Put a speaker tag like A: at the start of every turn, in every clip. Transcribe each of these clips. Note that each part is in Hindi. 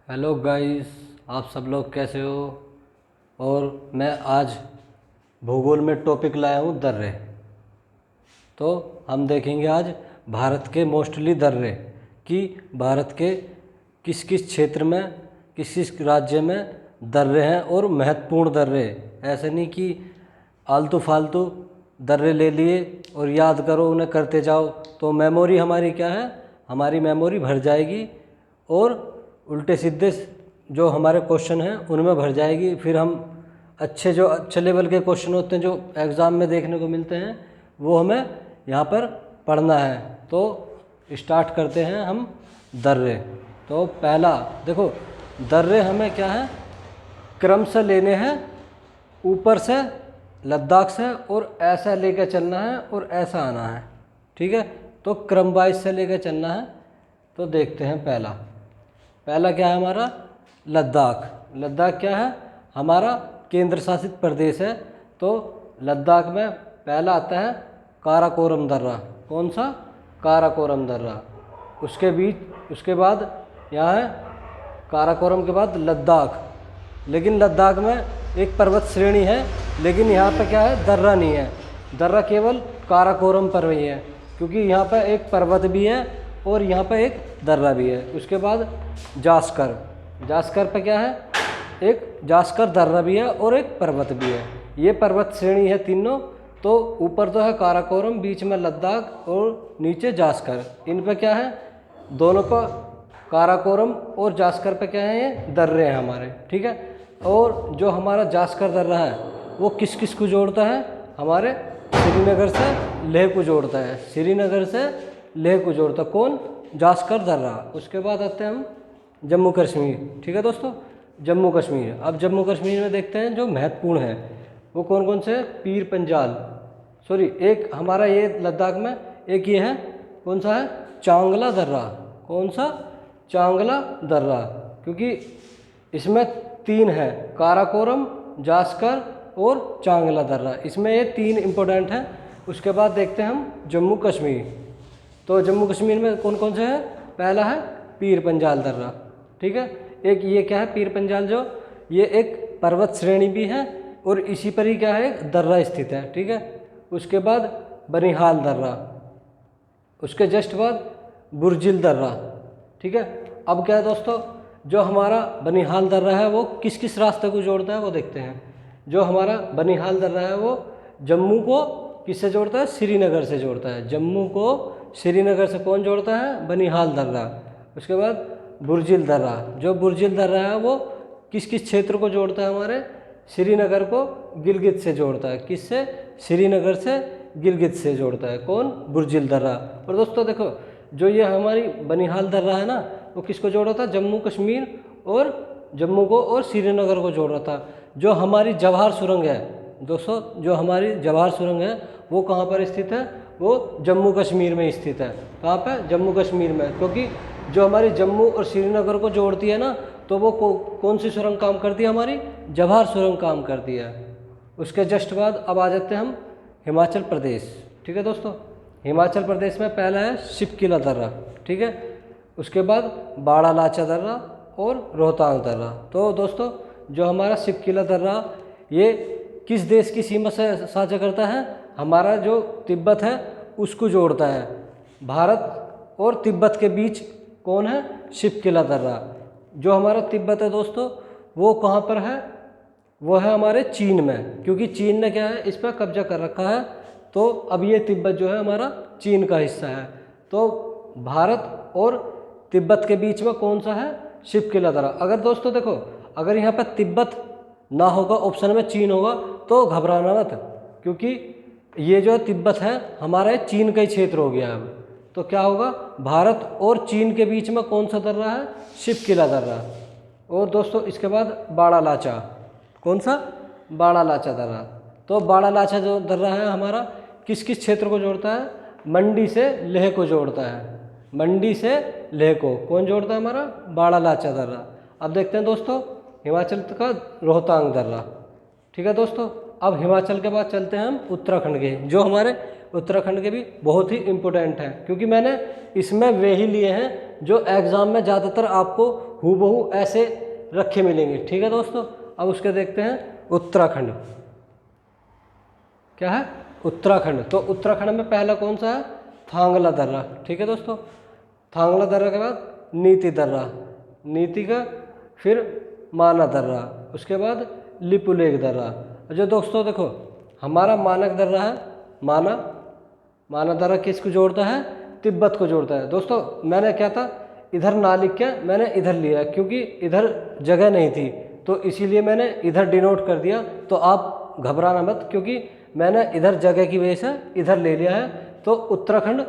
A: हेलो गाइस, आप सब लोग कैसे हो। और मैं आज भूगोल में टॉपिक लाया हूँ दर्रे। तो हम देखेंगे आज भारत के मोस्टली दर्रे कि भारत के किस किस क्षेत्र में किस किस राज्य में दर्रे हैं और महत्वपूर्ण दर्रे। ऐसे नहीं कि आलतू फालतू दर्रे ले लिए और याद करो उन्हें करते जाओ तो मेमोरी हमारी क्या है, हमारी मेमोरी भर जाएगी और उल्टे सीधे जो हमारे क्वेश्चन हैं उनमें भर जाएगी। फिर हम अच्छे लेवल के क्वेश्चन होते हैं जो एग्ज़ाम में देखने को मिलते हैं वो हमें यहाँ पर पढ़ना है। तो स्टार्ट करते हैं हम दर्रे। तो पहला देखो, दर्रे हमें क्या है, क्रम से लेने हैं, ऊपर से लद्दाख से और ऐसा लेकर चलना है और ऐसा आना है। ठीक है, तो क्रम वाइज से लेकर चलना है। तो देखते हैं पहला क्या है हमारा, लद्दाख। लद्दाख क्या है, हमारा केंद्र शासित प्रदेश है। तो लद्दाख में पहला आता है काराकोरम दर्रा। कौन सा, काराकोरम दर्रा। उसके बाद यहाँ है काराकोरम के बाद लद्दाख। लेकिन लद्दाख में एक पर्वत श्रेणी है, लेकिन यहाँ पे क्या है, दर्रा नहीं है। दर्रा केवल काराकोरम पर ही है, क्योंकि यहाँ पर एक पर्वत भी है और यहाँ पर एक दर्रा भी है। उसके बाद जास्कर। जास्कर पे क्या है, एक जास्कर दर्रा भी है और एक पर्वत भी है। ये पर्वत श्रेणी है तीनों। तो ऊपर तो है काराकोरम, बीच में लद्दाख और नीचे जास्कर। इन पे क्या है, दोनों पर काराकोरम और जास्कर पे क्या है, ये दर्रे हैं हमारे। ठीक है, और जो हमारा जास्कर दर्रा है वो किस किस को जोड़ता है, हमारे श्रीनगर से लेह को जोड़ता है। श्रीनगर से लेह को जोड़ता कौन, जास्कर दर्रा। उसके बाद आते हैं हम जम्मू कश्मीर। ठीक है दोस्तों, जम्मू कश्मीर। अब जम्मू कश्मीर में देखते हैं जो महत्वपूर्ण है वो कौन कौन से, पीर पंजाल, सॉरी एक हमारा ये लद्दाख में एक ये है, कौन सा है, चांगला दर्रा। कौन सा, चांगला दर्रा। क्योंकि इसमें तीन है, काराकोरम, जास्कर और चांगला दर्रा। इसमें ये तीन इम्पोर्टेंट हैं। उसके बाद देखते हैं हम जम्मू कश्मीर। तो जम्मू कश्मीर में कौन कौन से हैं, पहला है पीर पंजाल दर्रा। ठीक है, एक ये क्या है, पीर पंजाल जो ये एक पर्वत श्रेणी भी है और इसी पर ही क्या है, एक दर्रा स्थित है। ठीक है, उसके बाद बनिहाल दर्रा, उसके जस्ट बाद बुर्जिल दर्रा। ठीक है, अब क्या है दोस्तों, जो हमारा बनिहाल दर्रा है वो किस किस रास्ते को जोड़ता है वो देखते हैं। जो हमारा बनिहाल दर्रा है वो जम्मू को किससे जोड़ता है, श्रीनगर से जोड़ता है। जम्मू को श्रीनगर से कौन जोड़ता है, बनिहाल दर्रा। उसके बाद बुर्जिल दर्रा। जो बुर्जिल दर्रा है वो किस किस क्षेत्र को जोड़ता है, हमारे श्रीनगर को गिलगित से जोड़ता है। किससे, श्रीनगर से गिलगित से जोड़ता है कौन, बुर्जिल दर्रा। और दोस्तों देखो, जो ये हमारी बनिहाल दर्रा है ना वो किसको जोड़ रहा था, जम्मू कश्मीर और जम्मू को और श्रीनगर को जोड़ रहा था। जो हमारी जवाहर सुरंग है दोस्तों, जो हमारी जवाहर सुरंग है वो कहाँ पर स्थित है, वो जम्मू कश्मीर में स्थित है। कहाँ पर, जम्मू कश्मीर में। क्योंकि जो हमारी जम्मू और श्रीनगर को जोड़ती है ना, तो वो कौन सी सुरंग काम करती है, हमारी जवाहर सुरंग काम करती है। उसके जस्ट बाद अब आ जाते हैं हम हिमाचल प्रदेश। ठीक है दोस्तों, हिमाचल प्रदेश में पहला है शिपकिला दर्रा। ठीक है, उसके बाद बाड़ा लाचा दर्रा और रोहतांग दर्रा। तो दोस्तों जो हमारा शिपकिला दर्रा ये किस देश की सीमा से साझा करता है, हमारा जो तिब्बत है उसको जोड़ता है। भारत और तिब्बत के बीच कौन है, शिपकिला दर्रा। जो हमारा तिब्बत है दोस्तों वो कहाँ पर है, वो है हमारे चीन में। क्योंकि चीन ने क्या है, इस पर कब्जा कर रखा है। तो अब ये तिब्बत जो है हमारा चीन का हिस्सा है। तो भारत और तिब्बत के बीच में कौन सा है, शिपकिला दर्रा। अगर दोस्तों देखो, अगर यहाँ पर तिब्बत ना होगा, ऑप्शन में चीन होगा, तो घबराना मत, क्योंकि ये जो तिब्बत है हमारा चीन का ही क्षेत्र हो गया अब। तो क्या होगा, भारत और चीन के बीच में कौन सा दर्रा है, शिपकिला दर्रा। और दोस्तों इसके बाद बाड़ा लाचा। कौन सा, बाड़ा लाचा दर्रा। तो बाड़ा लाचा जो दर्रा है हमारा किस किस क्षेत्र को जोड़ता है, मंडी से लेह को जोड़ता है। मंडी से लेह को कौन जोड़ता है, हमारा बाड़ा लाचा दर्रा। अब देखते हैं दोस्तों हिमाचल का रोहतांग दर्रा। ठीक है दोस्तों, अब हिमाचल के बाद चलते हैं हम उत्तराखंड के, जो हमारे उत्तराखंड के भी बहुत ही इम्पोर्टेंट हैं। क्योंकि मैंने इसमें वे ही लिए हैं जो एग्ज़ाम में ज़्यादातर आपको हूबहू ऐसे रखे मिलेंगे। ठीक है दोस्तों, अब उसके देखते हैं उत्तराखंड। क्या है? उत्तराखंड। तो उत्तराखंड में पहला कौन सा है? थांगला दर्रा। ठीक है दोस्तों, थांगला दर्रा के बाद नीति दर्रा, नीति का फिर माना दर्रा, उसके बाद लिपुलेख दर्रा। जो दोस्तों देखो हमारा मानक दर्रा है, माना दर्रा किसको जोड़ता है? तिब्बत को जोड़ता है। दोस्तों मैंने क्या था, इधर ना लिख के मैंने इधर लिया क्योंकि इधर जगह नहीं थी, तो इसीलिए मैंने इधर डिनोट कर दिया। तो आप घबराना मत, क्योंकि मैंने इधर जगह की वजह से इधर ले लिया है। तो उत्तराखंड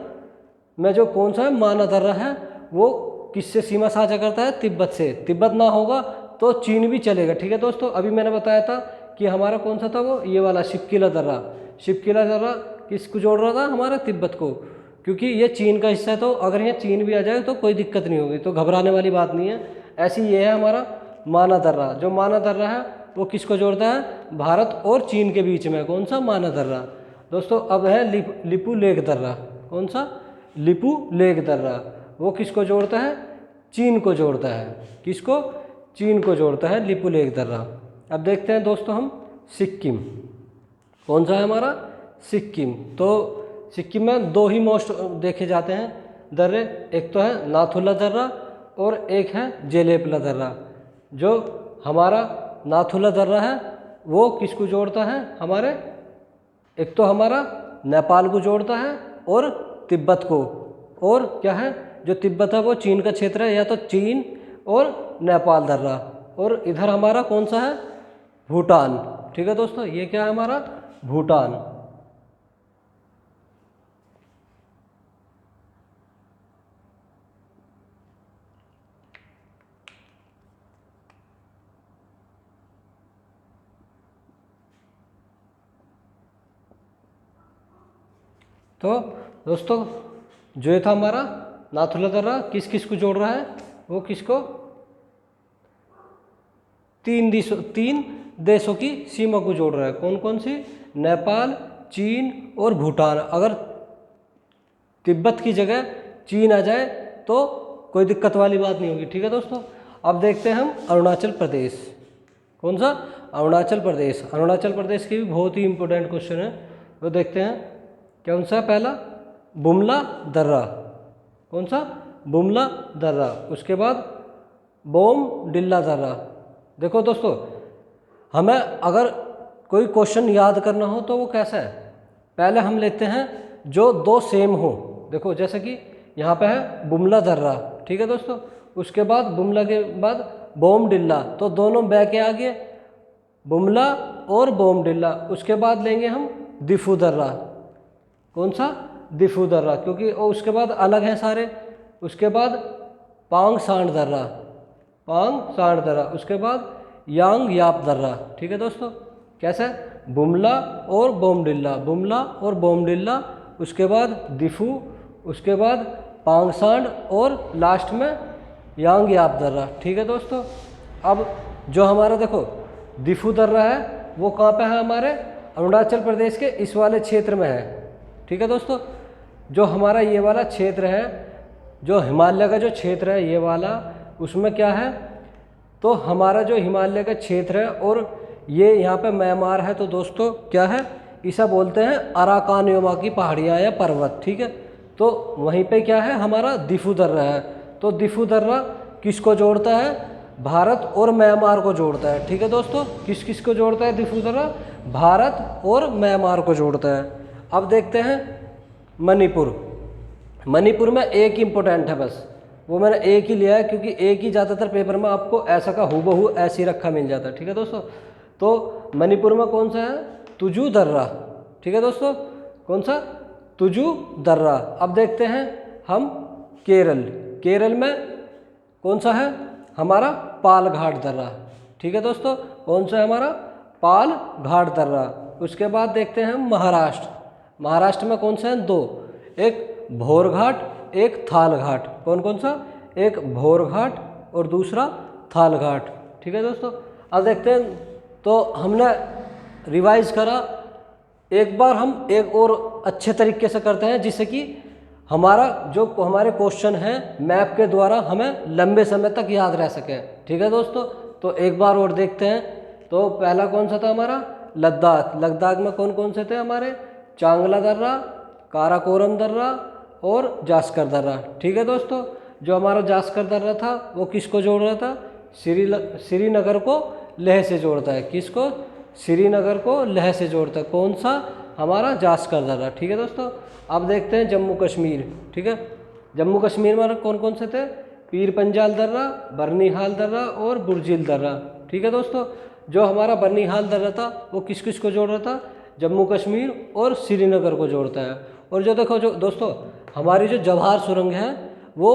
A: में जो कौन सा है माना दर्रा है, वो किससे सीमा साझा करता है? तिब्बत से। तिब्बत ना होगा तो चीन भी चलेगा। ठीक है दोस्तों, अभी मैंने बताया था कि हमारा कौन सा था वो, ये वाला शिपकिला दर्रा। शिपकिला दर्रा किसको जोड़ रहा था? हमारा तिब्बत को, क्योंकि ये चीन का हिस्सा है। तो अगर यहाँ चीन भी आ जाए तो कोई दिक्कत नहीं होगी, तो घबराने वाली बात नहीं है। ऐसी ये है हमारा माना दर्रा। जो माना दर्रा है वो किसको जोड़ता है? भारत और चीन के बीच में। कौन सा? माना दर्रा। दोस्तों अब है लिपुलेख दर्रा। कौन सा? लिपुलेख दर्रा। वो किसको जोड़ता है? चीन को जोड़ता है। किसको? चीन को जोड़ता है लिपुलेख दर्रा। अब देखते हैं दोस्तों हम सिक्किम। कौन सा है हमारा? सिक्किम। तो सिक्किम में दो ही मोस्ट देखे जाते हैं दर्रे, एक तो है नाथुला दर्रा और एक है जेलेपला दर्रा। जो हमारा नाथुला दर्रा है वो किसको जोड़ता है? हमारे एक तो हमारा नेपाल को जोड़ता है और तिब्बत को, और क्या है जो तिब्बत है वो चीन का क्षेत्र है, या तो चीन और नेपाल दर्रा। और इधर हमारा कौन सा है? भूटान। ठीक है दोस्तों, ये क्या है हमारा? भूटान। तो दोस्तों जो ये था हमारा नाथुला दर्रा किस किस को जोड़ रहा है? वो किसको? तीन देशों की सीमा को जोड़ रहा है। कौन कौन सी? नेपाल, चीन और भूटान। अगर तिब्बत की जगह चीन आ जाए तो कोई दिक्कत वाली बात नहीं होगी। ठीक है दोस्तों, अब देखते हैं हम अरुणाचल प्रदेश। कौन सा? अरुणाचल प्रदेश। अरुणाचल प्रदेश के भी बहुत ही इंपॉर्टेंट क्वेश्चन है, वो देखते हैं। कौन सा? पहला बुमला दर्रा। कौन सा? बुमला दर्रा। उसके बाद बोमडिल्ला दर्रा। देखो दोस्तों, हमें अगर कोई क्वेश्चन याद करना हो तो वो कैसा है? पहले हम लेते हैं जो दो सेम हो। देखो जैसे कि यहाँ पे है बुमला दर्रा। ठीक है दोस्तों, उसके बाद बुमला के बाद बोमडिल्ला, तो दोनों बै के आगे बुमला और बोमडिल्ला। उसके बाद लेंगे हम दिफू दर्रा। कौन सा? दिफू दर्रा, क्योंकि उसके बाद अलग हैं सारे। उसके बाद पांग सांड दर्रा, पांग सांड दर्रा। उसके बाद यांग याप दर्रा। ठीक है दोस्तों, कैसा है? बुमला और बोमडिल्ला, बुमला और बोमडिल्ला। उसके बाद दिफू, उसके बाद पांग सांड और लास्ट में यांग याप दर्रा। ठीक है दोस्तों, अब जो हमारा देखो दिफू दर्रा है वो कहाँ पे है? हमारे अरुणाचल प्रदेश के इस वाले क्षेत्र में है। ठीक है दोस्तों, जो हमारा ये वाला क्षेत्र है, जो हिमालय का जो क्षेत्र है ये वाला, उसमें क्या है? तो हमारा जो हिमालय का क्षेत्र है और ये यहाँ पे म्यांमार है। तो दोस्तों क्या है? इसे बोलते हैं अराकानयोमा की पहाड़ियाँ या पर्वत। ठीक है, तो वहीं पे क्या है? हमारा दिफू दर्रा है। तो दिफू दर्रा किसको जोड़ता है? भारत और म्यांमार को जोड़ता है। ठीक है दोस्तों, किस किस को जोड़ता है दिफू दर्रा? भारत और म्यांमार को जोड़ता है। अब देखते हैं मणिपुर। मणिपुर में एक इम्पोर्टेंट है, बस वो मैंने एक ही लिया है क्योंकि एक ही ज़्यादातर पेपर में आपको ऐसा का हूबहू ऐसे ही रखा मिल जाता है। ठीक है दोस्तों, तो मणिपुर में कौन सा है? तुजू दर्रा। ठीक है दोस्तों, कौन सा? तुजू दर्रा। अब देखते हैं हम केरल। केरल में कौन सा है? हमारा पाल घाट दर्रा। ठीक है दोस्तों, कौन सा है हमारा? पाल घाट दर्रा। उसके बाद देखते हैं हम महाराष्ट्र। महाराष्ट्र में कौन सा है? दो, एक भोर घाट, एक थाल घाट। कौन कौन सा? एक भोर घाट और दूसरा थाल घाट। ठीक है दोस्तों, अब देखते हैं। तो हमने रिवाइज करा, एक बार हम एक और अच्छे तरीके से करते हैं जिससे कि हमारा जो हमारे क्वेश्चन हैं मैप के द्वारा हमें लंबे समय तक याद रह सके। ठीक है दोस्तों, तो एक बार और देखते हैं। तो पहला कौन सा था हमारा, लद्दाख। लद्दाख में कौन कौन से थे हमारे, चांगला दर्रा, काराकोरम दर्रा और जास्कर दर्रा। ठीक है दोस्तों, जो हमारा जास्कर दर्रा था वो किसको जोड़ रहा था, श्रीनगर को लेह से जोड़ता है। किसको, श्रीनगर को लेह से जोड़ता है। कौन सा, हमारा जास्कर दर्रा। ठीक है दोस्तों, अब देखते हैं जम्मू कश्मीर। ठीक है, जम्मू कश्मीर में कौन कौन से थे, पीर पंजाल दर्रा, बर्नीहाल दर्रा और बुर्जिल दर्रा। ठीक है दोस्तों, जो हमारा बर्नीहाल दर्रा था वो किस किस को जोड़ रहा था, जम्मू कश्मीर और श्रीनगर को जोड़ता है। और जो देखो जो दोस्तों हमारी जो जवाहर सुरंग है वो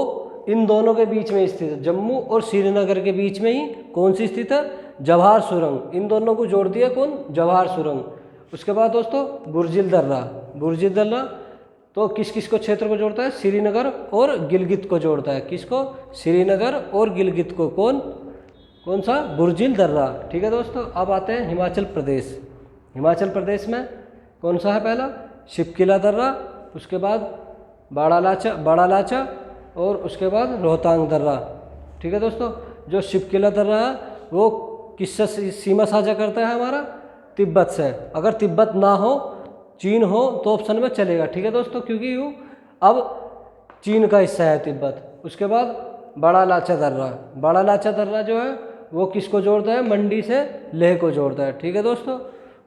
A: इन दोनों के बीच में स्थित है, जम्मू और श्रीनगर के बीच में ही कौन सी स्थित है, जवाहर सुरंग। इन दोनों को जोड़ दिया कौन, जवाहर सुरंग। उसके बाद दोस्तों बुर्जिल दर्रा। बुर्जिल दर्रा तो किस किस को क्षेत्र को जोड़ता है, श्रीनगर और गिलगित को जोड़ता है। किसको, श्रीनगर और गिलगित को। कौन कौन सा, बुर्जिल दर्रा। ठीक है दोस्तों, अब आते हैं हिमाचल प्रदेश। हिमाचल प्रदेश में कौन सा है, पहला शिपकिला दर्रा, उसके बाद बड़ा लाचा और उसके बाद रोहतांग दर्रा। ठीक है दोस्तों, जो शिपकिला दर्रा है वो किससे सीमा साझा करता है, हमारा तिब्बत से। अगर तिब्बत ना हो, चीन हो तो ऑप्शन में चलेगा। ठीक है दोस्तों, क्योंकि वो अब चीन का हिस्सा है तिब्बत। उसके बाद बड़ा लाचा दर्रा। बड़ा लाचा दर्रा जो है वो किसको जोड़ता है, मंडी से लेह को जोड़ता है। ठीक है दोस्तों,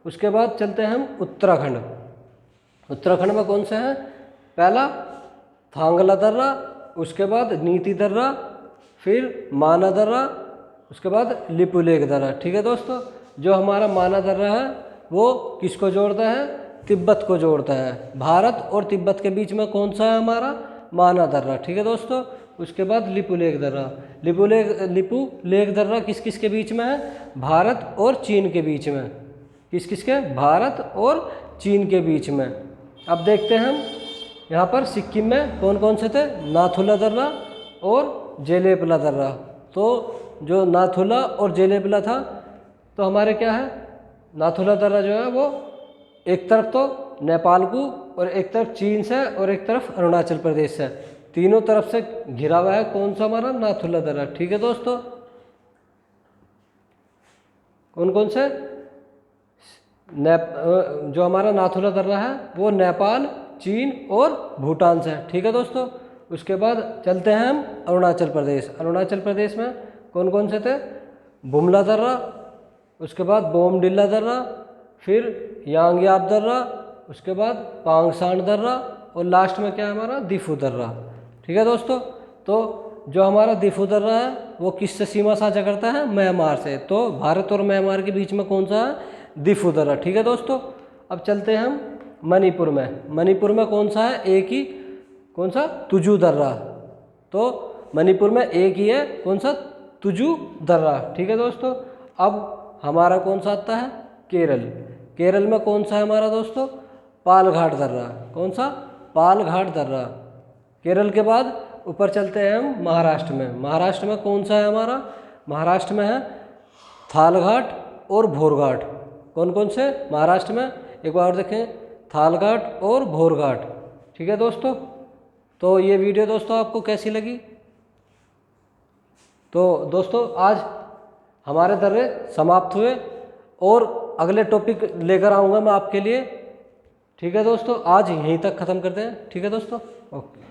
A: उसके बाद चलते हैं हम उत्तराखंड। उत्तराखंड में कौन से हैं, पहला थांगला दर्रा, उसके बाद नीति दर्रा, फिर माना दर्रा, उसके बाद लिपुलेख दर्रा। ठीक है दोस्तों, जो हमारा माना दर्रा है वो किसको जोड़ता है, तिब्बत को जोड़ता है। भारत और तिब्बत के बीच में कौन सा है हमारा, माना दर्रा। ठीक है दोस्तों, उसके बाद लिपुलेख दर्रा। लिपुलेख दर्रा किस किस के बीच में है, भारत और चीन के बीच में। किस किस के, भारत और चीन के बीच में। अब देखते हैं हम यहाँ पर सिक्किम में कौन कौन से थे, नाथुला दर्रा और जेलेपला दर्रा। तो जो नाथुला और जेलेपला था तो हमारे क्या है, नाथुला दर्रा जो है वो एक तरफ तो नेपाल को और एक तरफ चीन से और एक तरफ अरुणाचल प्रदेश से, तीनों तरफ से घिरा हुआ है। कौन सा हमारा, नाथुला दर्रा। ठीक है दोस्तों, कौन कौन से, जो हमारा नाथुला दर्रा है वो नेपाल, चीन और भूटान से। ठीक है दोस्तों, उसके बाद चलते हैं हम अरुणाचल प्रदेश। अरुणाचल प्रदेश में कौन कौन से थे, बुमला दर्रा, उसके बाद बोमडिल्ला दर्रा, फिर यांगयाप दर्रा, उसके बाद पांगसांड दर्रा और लास्ट में क्या है हमारा, दिफू दर्रा। ठीक है दोस्तों, तो जो हमारा दिफू दर्रा है वो किससे सीमा साझा करता है, म्यांमार से। तो भारत और म्यांमार के बीच में कौन सा है, दिफू दर्रा। ठीक है दोस्तों, अब चलते हैं हम मणिपुर में। मणिपुर में कौन सा है, एक ही, कौन सा, तुजू दर्रा। तो मणिपुर में एक ही है, कौन सा, तुजू दर्रा। ठीक है दोस्तों, अब हमारा कौन सा आता है, केरल। केरल में कौन सा है हमारा दोस्तों, पालघाट दर्रा। कौन सा, पालघाट दर्रा। केरल के बाद ऊपर चलते हैं हम महाराष्ट्र में। महाराष्ट्र में कौन सा है हमारा, महाराष्ट्र में है थालघाट और भोरघाट। कौन कौन से महाराष्ट्र में, एक बार देखें, थालघाट और भोरघाट। ठीक है दोस्तों, तो ये वीडियो दोस्तों आपको कैसी लगी। तो दोस्तों आज हमारे दर्रे समाप्त हुए और अगले टॉपिक लेकर आऊँगा मैं आपके लिए। ठीक है दोस्तों, आज यहीं तक ख़त्म करते हैं। ठीक है दोस्तों, ओके।